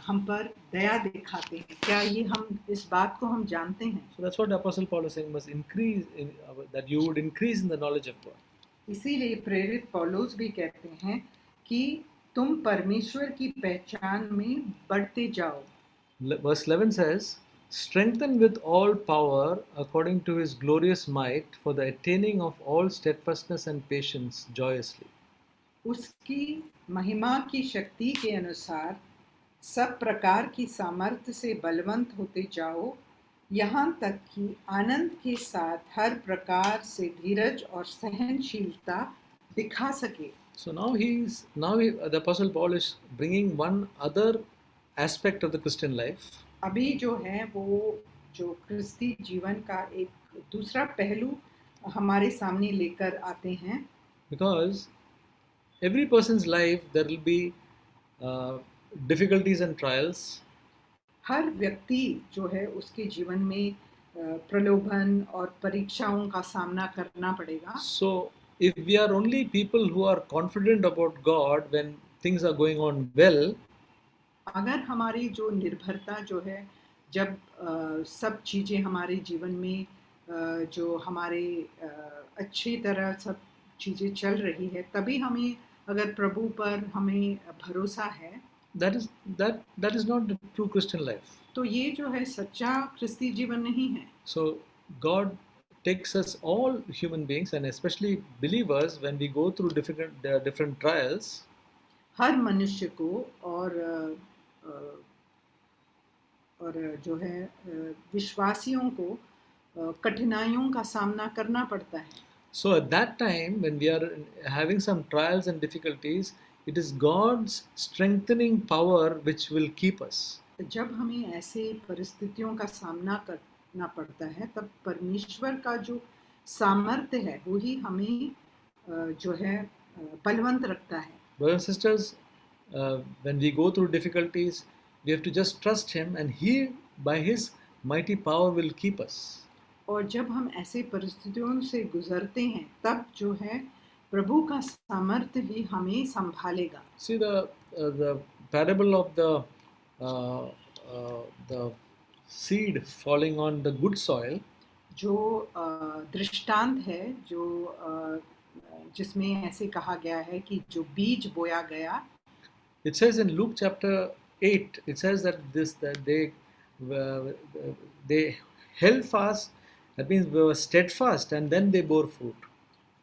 हम पर दया दिखाते हैं? क्या ये हम इस बात को हम जानते हैं? So that's what Apostle Paul is saying, must increase that you would increase in the knowledge of God. इसीलिए प्रेरित पौलुस भी कहते हैं कि तुम परमेश्वर की पहचान में बढ़ते जाओ। Verse 11 says, strengthened with all power according to his glorious might for the attaining of all steadfastness and patience joyously. उसकी महिमा की शक्ति के अनुसार सब प्रकार की सामर्थ्य से बलवंत होते जाओ, यहाँ तक कि आनंद के साथ हर प्रकार से धीरज और सहनशीलता दिखा सके। So now the Apostle Paul is bringing one other aspect of the Christian life. अभी जो है वो जो क्रिस्ती जीवन का एक दूसरा पहलू हमारे सामने लेकर आते हैं। Because every person's life there will be difficulties and trials. हर व्यक्ति जो है उसके जीवन में प्रलोभन और परीक्षाओं का सामना करना पड़ेगा। So if we are only people who are confident about God when things are going on well, अगर हमारी जो निर्भरता जो है जब सब चीज़ें हमारे जीवन में जो हमारे अच्छी तरह सब चीज़ें चल रही है, तभी हमें अगर प्रभु पर हमें भरोसा है, that is not the true Christian life. तो ये जो है सच्चा क्रिस्ती जीवन नहीं है। So God takes us, all human beings and especially believers, when we go through different trials, हर मनुष्य को और जो है विश्वासियों को कठिनाइयों का सामना करना पड़ता है। So at that time when we are having some trials and difficulties, it is God's strengthening power which will keep us. जब हमें ऐसे परिस्थितियों का सामना करना पड़ता है, तब परमेश्वर का जो सामर्थ्य है वही हमें जो है बलवंत रखता है। Brothers and sisters, when we go through difficulties, we have to just trust Him, and He, by His mighty power, will keep us. और जब हम ऐसे परिस्थितियों से गुजरते हैं, तब जो है प्रभु का सामर्थ्य ही हमें संभालेगा। See the parable of the seed falling on the good soil. जो दृष्टांत है जो जिसमें ऐसे कहा गया है कि जो बीज बोया गया, It says in Luke chapter 8, it says that uh, they held fast, that means they were steadfast, and then they bore fruit.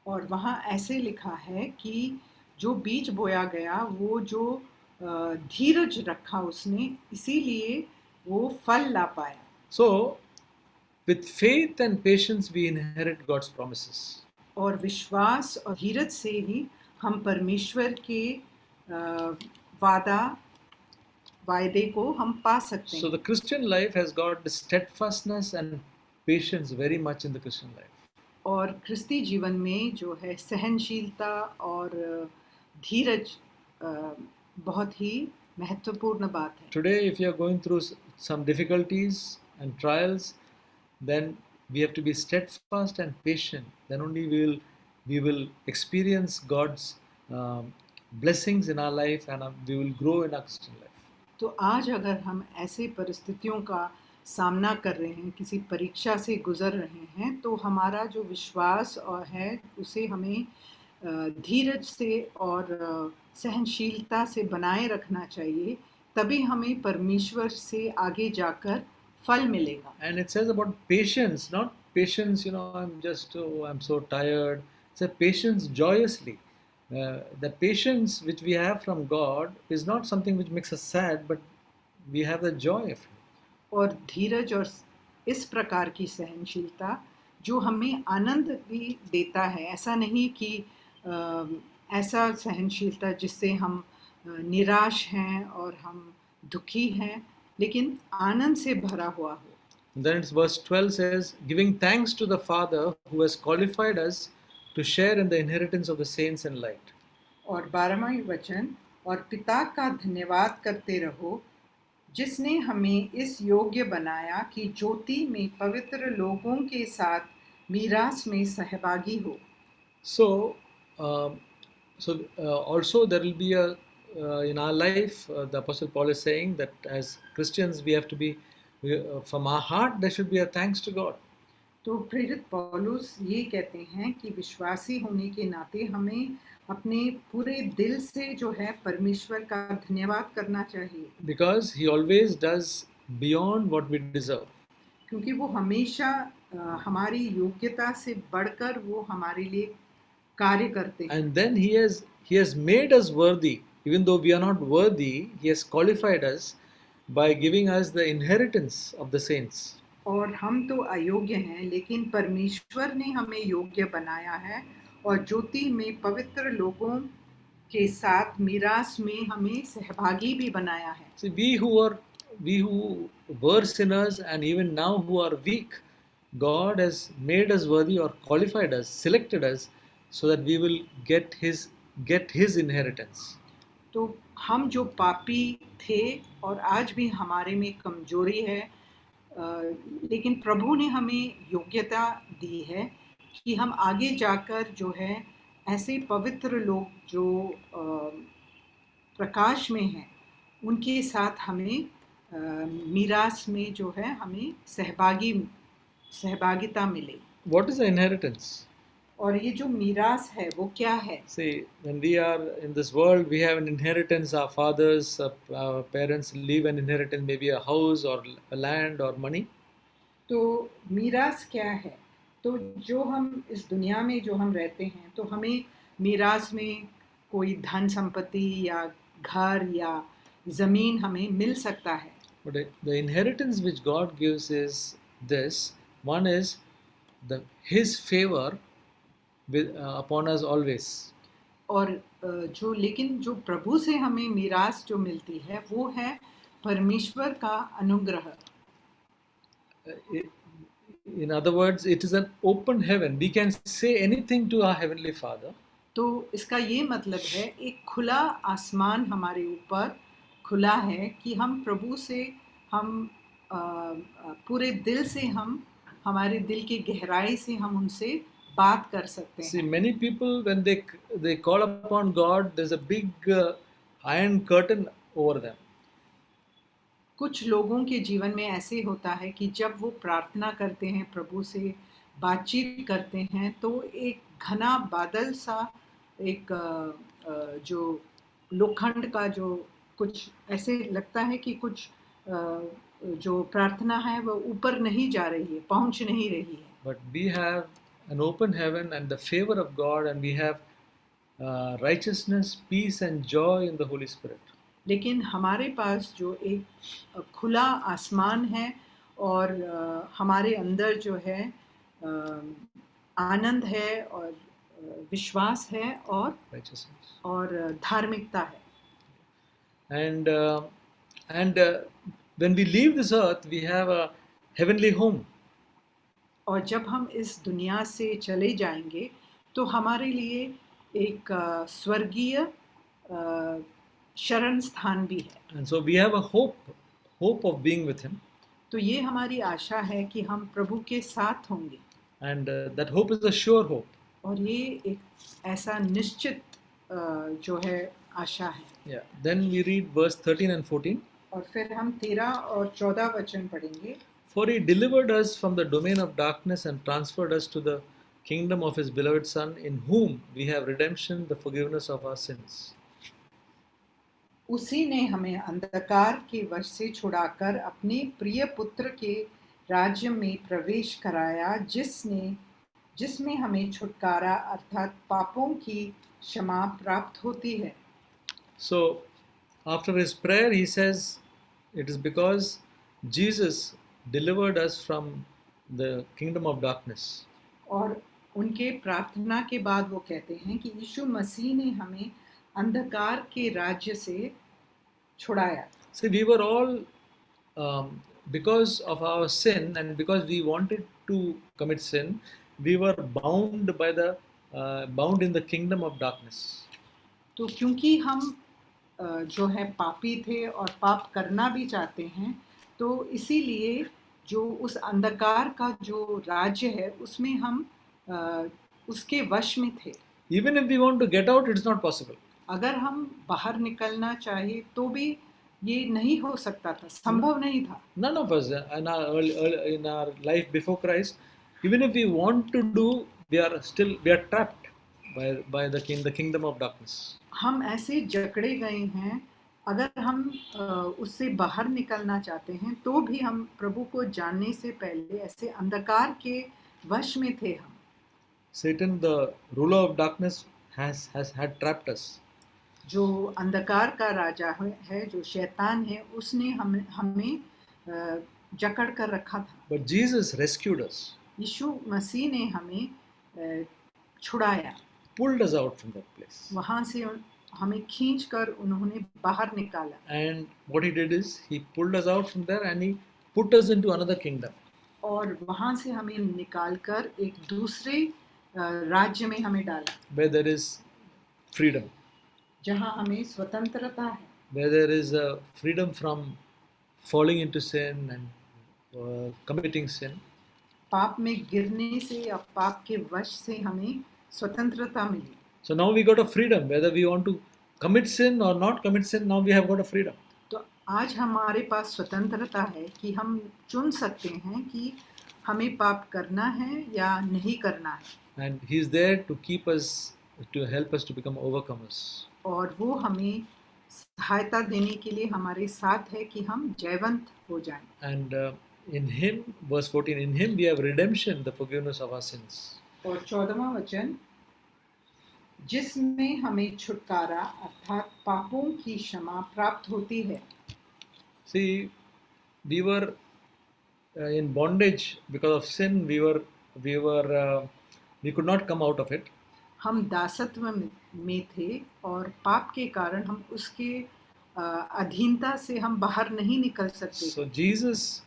और वहाँ ऐसे लिखा है कि जो बीज बोया गया वो जो धीरज रखा उसने, इसीलिए वो फल ला पाया। So, with faith and patience, we inherit God's promises. और विश्वास और धीरज से ही हम परमेश्वर के वायदे को हम पा सकते So, हैं। the Christian life has got steadfastness and patience very much in the Christian life. और ख्रिस्ती जीवन में जो है सहनशीलता और धीरज बहुत ही महत्वपूर्ण बात है। Today, if you are going through some difficulties and trials, then we have to be steadfast and patient. Then only we will experience God's blessings in our life, and we will grow in our Christian life. तो आज अगर हम ऐसे परिस्थितियों का सामना कर रहे हैं, किसी परीक्षा से गुजर रहे हैं, तो हमारा जो विश्वास और है उसे हमें धीरज से और सहनशीलता से बनाए रखना चाहिए, तभी हमें परमेश्वर से आगे जाकर फल मिलेगा। And it says about patience, not patience, I'm so tired. It's a patience joyously. The patience which we have from God is not something which makes us sad, but we have the joy of it. और धीरज और इस प्रकार की सहनशीलता जो हमें आनंद भी देता है, ऐसा नहीं कि ऐसा सहनशीलता जिससे हम निराश हैं और हम दुखी हैं, लेकिन आनंद से भरा हुआ हो। Then it's verse 12 says, giving thanks to the Father who has qualified us to share in the inheritance of the saints in light. और 12वां वचन, और पिता का धन्यवाद करते रहो जिसने हमें इस योग्य बनाया कि ज्योति में पवित्र लोगों के साथ मीरास में सहभागी हो। So also there will be in our life, the Apostle Paul is saying that as Christians we have to be, from our heart there should be a thanks to God. तो प्रेरित पौलुस ये कहते हैं कि विश्वासी होने के नाते हमें अपने पूरे दिल से जो है परमेश्वर का धन्यवाद करना चाहिए, Because he always does beyond what we deserve. क्योंकि वो हमेशा हमारी योग्यता से बढ़कर वो हमारे लिए कार्य करते हैं। And then he has made us worthy, even though we are not worthy. He has qualified us by giving us the inheritance of the saints. और हम तो अयोग्य हैं, लेकिन परमेश्वर ने हमें योग्य बनाया है और ज्योति में पवित्र लोगों के साथ मीरास में हमें सहभागी भी बनाया है। See, we who were sinners and even now who are weak, God has made us worthy or qualified us, selected us, so that we will get his inheritance. तो हम जो पापी थे और आज भी हमारे में कमजोरी है, लेकिन प्रभु ने हमें योग्यता दी है कि हम आगे जाकर जो है ऐसे पवित्र लोग जो प्रकाश में हैं उनके साथ हमें मीरास में जो है हमें सहभागिता मिले। What is the inheritance? और ये जो मीरास है वो क्या है? See, when we are in this world, we have an inheritance. Our fathers, our parents leave an inheritance, maybe a house or a land or money. तो मीरास क्या है? तो जो हम इस दुनिया में जो हम रहते हैं, तो हमें मीरास में कोई धन संपत्ति या घर या ज़मीन हमें मिल सकता है। But the inheritance which God gives is this. One is His favor upon us always. और लेकिन जो प्रभु से हमें मीरास जो मिलती है वो है परमेश्वर का अनुग्रह। In other words, it is an open heaven. We can say anything to our Heavenly Father. तो इसका ये मतलब है एक खुला आसमान हमारे ऊपर खुला है कि हम प्रभु से हम पूरे दिल से हम हमारे दिल की गहराई से हम उनसे बात कर सकते हैं। See, many people when they call upon God, there's a big iron curtain over them. कुछ लोगों के जीवन में ऐसे होता है कि जब वो प्रार्थना करते हैं, प्रभु से बातचीत करते हैं, तो एक घना बादल सा, एक जो लोखंड का जो कुछ ऐसे लगता है कि कुछ जो प्रार्थना है वो ऊपर नहीं जा रही है, पहुंच नहीं रही है। But we have an open heaven and the favor of God, and we have righteousness, peace, and joy in the Holy Spirit. लेकिन हमारे पास जो एक खुला आसमान है और हमारे अंदर जो है आनंद है और विश्वास है और Righteousness. धार्मिकता है। And when we leave this earth, we have a heavenly home. और जब हम इस दुनिया से चले जाएंगे तो हमारे लिए एक स्वर्गीय शरण स्थान भी है। And so we have a hope of being with Him. तो ये हमारी आशा है कि हम प्रभु के साथ होंगे। And that hope is a sure hope. और ये एक ऐसा निश्चित जो है आशा है। Yeah. Then we read verse 13 and 14. और फिर हम 13 और 14 वचन पढ़ेंगे। For He delivered us from the domain of darkness and transferred us to the kingdom of His beloved Son, in whom we have redemption, the forgiveness of our sins. उसी ने हमें अंधकार के वश से छुड़ाकर अपने प्रिय पुत्र के राज्य में प्रवेश कराया, जिसमें हमें छुटकारा अर्थात पापों की क्षमा प्राप्त होती है। So, after his prayer, he says, it is because Jesus delivered us from the kingdom of darkness. और उनके प्रार्थना के बाद वो कहते हैं कि यीशु मसीह ने हमें अंधकार के राज्य से छुड़ाया। See, we were all, because of our sin and because we wanted to commit sin, we were bound in the kingdom of darkness. तो क्योंकि हम जो है पापी थे और पाप करना भी चाहते हैं, तो इसीलिए जो उस अंधकार का जो राज्य है उसमें हम उसके वश में थे। Even if we want to get out, it's not possible. अगर हम बाहर निकलना चाहे तो भी ये नहीं हो सकता था, संभव नहीं था। None of us in our life before Christ, even if we want to do, we are trapped by the kingdom of darkness. हम ऐसे जकड़े गए हैं, अगर हम उससे बाहर निकलना चाहते हैं तो भी हम प्रभु को जानने से पहले ऐसे अंधकार के वश में थे हम। Satan, the ruler of darkness, has had trapped us. जो अंधकार का राजा है, जो शैतान है, उसने हमें जकड़ कर रखा था। But Jesus rescued us. यीशु मसीह ने हमें छुड़ाया, pulled us out from that place. वहाँ से हमें खींचकर उन्होंने बाहर निकाला। And what he did is he pulled us out from there and he put us into another kingdom. और वहाँ से हमें निकालकर एक दूसरे राज्य में हमें डाला, where there is freedom, जहाँ हमें स्वतंत्रता है, where there is a freedom from falling into sin and committing sin. पाप में गिरने से या पाप के वश से हमें स्वतंत्रता मिली। So now we got a freedom, whether we want to commit sin or not commit sin, now we have got a freedom. तो आज हमारे पास स्वतंत्रता है कि हम चुन सकते हैं कि हमें पाप करना है या नहीं करना है। And he is there to keep us, to help us to become overcomers. और वो हमें सहायता देने के लिए हमारे साथ है कि हम जयवंत हो जाएं। And in him, verse 14, in him we have redemption, the forgiveness of our sins. और 14वां वचन, जिसमें हमें छुटकारा अर्थात पापों की क्षमा प्राप्त होती है। See, we were in bondage because of sin. We could not come out of it. हम दासत्व में थे और पाप के कारण हम उसके अधीनता से हम बाहर नहीं निकल सकते। So Jesus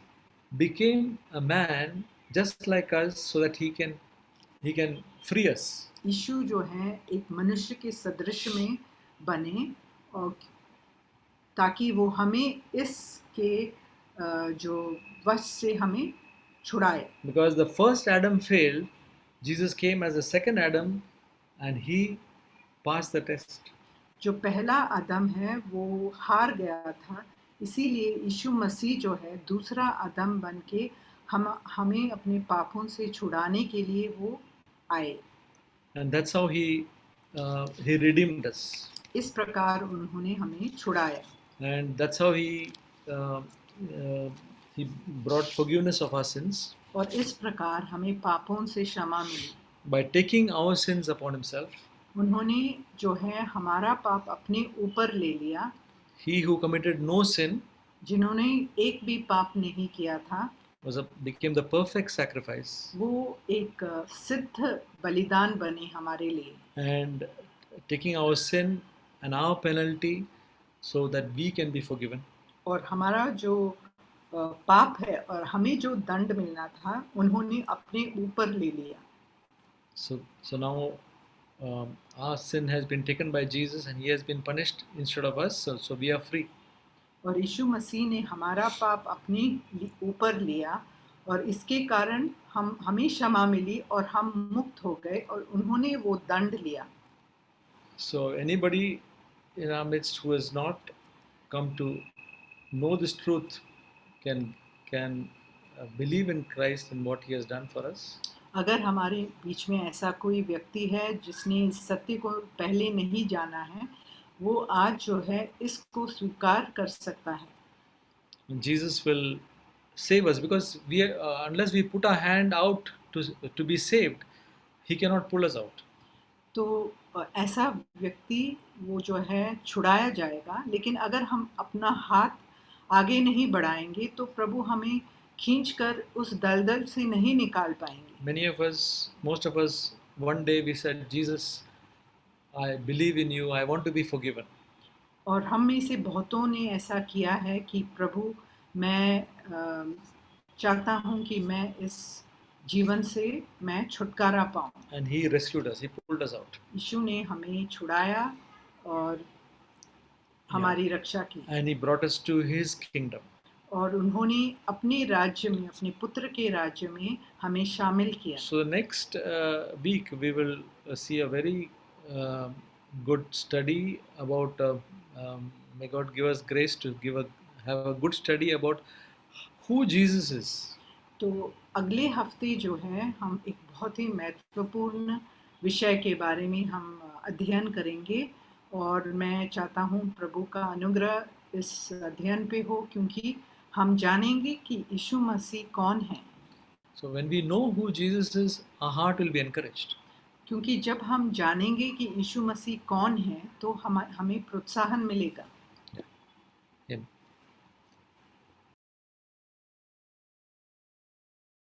became a man just like us, so that he can free us. यीशु जो है एक मनुष्य के सदृश में बने और ताकि वो हमें इसके जो वश से हमें छुड़ाए। Because the first Adam failed, Jesus came as the second Adam and he passed the test. जो पहला आदम है वो हार गया था, इसीलिए यीशु मसीह जो है दूसरा आदम बन के हमें अपने पापों से छुड़ाने के लिए वो आए। And that's how he redeemed us. इस प्रकार उन्होंने हमें छुड़ाया And that's how he brought forgiveness of our sins और इस प्रकार हमें पापों से क्षमा मिली। by taking our sins upon himself. उन्होंने जो है हमारा पाप अपने ऊपर ले लिया। He who committed no sin जिन्होंने एक भी पाप नहीं किया था became the perfect sacrifice, वो एक सिद्ध बलिदान बने हमारे लिए and taking our sin and our penalty so that we can be forgiven. और हमारा जो पाप है और हमें जो दंड मिलना था उन्होंने अपने ऊपर ले लिया। So now our sin has been taken by Jesus and he has been punished instead of us, so we are free. और यीशु मसीह ने हमारा पाप अपने ऊपर लिया और इसके कारण हमें क्षमा मिली और हम मुक्त हो गए और उन्होंने वो दंड लिया। So anybody in our midst who has not come to know this truth can believe in Christ and what he has done for us. अगर हमारे बीच में ऐसा कोई व्यक्ति है जिसने इस सत्य को पहले नहीं जाना है, वो आज जो है इसको स्वीकार कर सकता है। Jesus will save us because unless we put our hand out to be saved, he cannot pull us out. तो ऐसा व्यक्ति वो जो है छुड़ाया जाएगा, लेकिन अगर हम अपना हाथ आगे नहीं बढ़ाएंगे तो प्रभु हमें खींचकर उस दलदल से नहीं निकाल पाएंगे। Most of us, one day we said, Jesus, I believe in you, I want to be forgiven. और हम में से बहुतों ने ऐसा किया है कि प्रभु मैं चाहता हूँ कि मैं इस जीवन से मैं छुटकारा पाऊँ। And he rescued us, he pulled us out. यीशु ने हमें छुड़ाया और हमारी रक्षा की। And he brought us to his kingdom. और उन्होंने अपने राज्य में, अपने पुत्र के राज्य में हमें शामिल किया। So the next week we will see a very good study about. May God give us grace to have a good study about who Jesus is. तो अगले हफ्ते जो है हम एक बहुत ही महत्वपूर्ण विषय के बारे में हम अध्ययन करेंगे और मैं चाहता हूँ प्रभु का अनुग्रह इस अध्ययन पे हो क्योंकि हम जानेंगे कि यीशु मसीह कौन है। So when we know who Jesus is, our heart will be encouraged. क्योंकि जब हम जानेंगे कि यीशु मसीह कौन है तो हमें प्रोत्साहन मिलेगा।